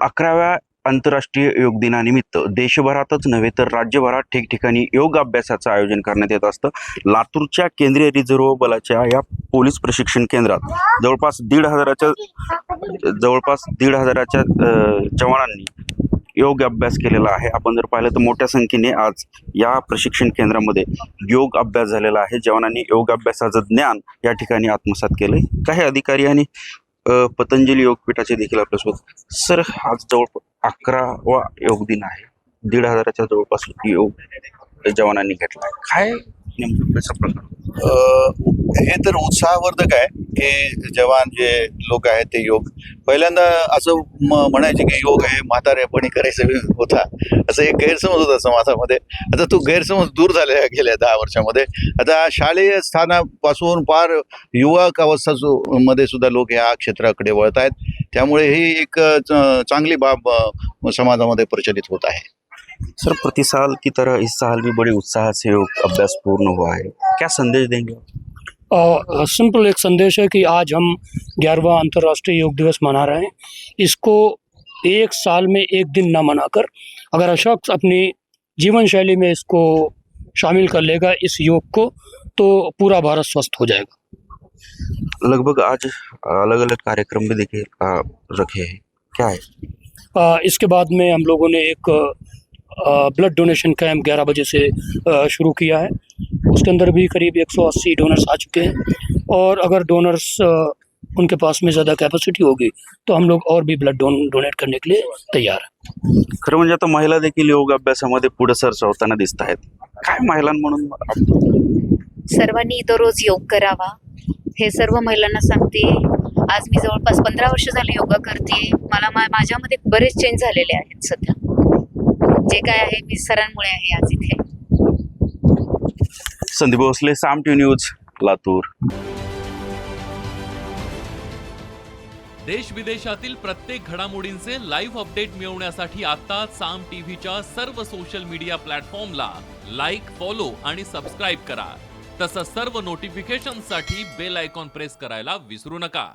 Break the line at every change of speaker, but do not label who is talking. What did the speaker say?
11व्या आंतरराष्ट्रीय योग दिनानिमित्त देशभरातच नव्हे तर राज्यभरात ठिकठिकाणी योग अभ्यासाचं आयोजन करण्यात येत असतं. लातूरच्या केंद्रीय रिझर्व्ह बलाच्या या पोलीस प्रशिक्षण केंद्रात जवळपास 1,500च्या जवानांनी योग अभ्यास केलेला आहे. आपण जर पाहिलं तर मोठ्या संख्येने आज या प्रशिक्षण केंद्रामध्ये योग अभ्यास झालेला आहे. जवानांनी योग अभ्यासाचं ज्ञान या ठिकाणी आत्मसात केलंय. काही अधिकारी आणि पतंजली योगपीठाचे देखील आपल्यासोबत. सर, आज जवळ 11वा योग दिन आहे. 1,500च्या जवळपास योग जवानांनी घेतला. काय नेमकं कसा प्रकार?
हे तर उत्साहवर्धक आहे की जवान जे लोक आहेत ते योग पहिल्यांदा असं म्हणायचे की योग हे म्हातारेपणी करायचं होता, असं एक गैरसमज होता समाजामध्ये. आता तो गैरसमज दूर झाला गेल्या 10 वर्षामध्ये. आता शालेय स्थानापासून फार युवक अवस्था मध्ये सुद्धा लोक या क्षेत्राकडे वळत आहेत. त्यामुळे ही एक चांगली बाब समाजामध्ये प्रचलित होत आहे.
सर, प्रति साल की तरह इस साल भी बड़े उत्साह से योग अभ्यास पूर्ण हुआ है. क्या संदेश देंगे?
सिंपल एक संदेश है कि आज हम 11वां अंतर्राष्ट्रीय योग दिवस मना रहे हैं. इसको एक साल में एक दिन ना मनाकर अगर शख्स अपनी जीवन शैली में इसको शामिल कर लेगा इस योग को, तो पूरा भारत स्वस्थ हो जाएगा.
लगभग आज अलग अलग कार्यक्रम भी देखिए रखे हैं. क्या है?
इसके बाद में हम लोगों ने एक ब्लड डोनेशन कैंप 11 बजे से शुरू किया है. उसके अंदर भी करीब 180 डोनर्स आ चुके हैं और अगर डोनर्स उनके पास में ज़्यादा कैपेसिटी होगी तो हम लोग और भी ब्लड डोनेट करने के लिए तैयार है.
खरं म्हणजे आता महिला देखील योग अभ्यासामध्ये पुढे सरसावताना दिसत आहेत. काय महिला म्हणून
सर्वांनी दररोज योग करावा हे सर्व महिलांना सांगते. आज मी जवळपास 15 वर्ष झाले योगा करते. मला माझ्यामध्ये बरेच चेंज झालेले आहेत. सध्या जे काय आहे मी सरांमुळे आहे आज इथे.
संदीप भोसले, साम टीव्ही न्यूज, लातूर.
देश विदेशातील प्रत्येक घडामोडींचे लाईव्ह अपडेट मिळवण्यासाठी आता साम टीव्हीच्या सर्व सोशल मीडिया प्लॅटफॉर्मला लाईक, फॉलो आणि सबस्क्राईब करा. तसंच सर्व नोटिफिकेशनसाठी बेल आयकॉन प्रेस करायला विसरू नका.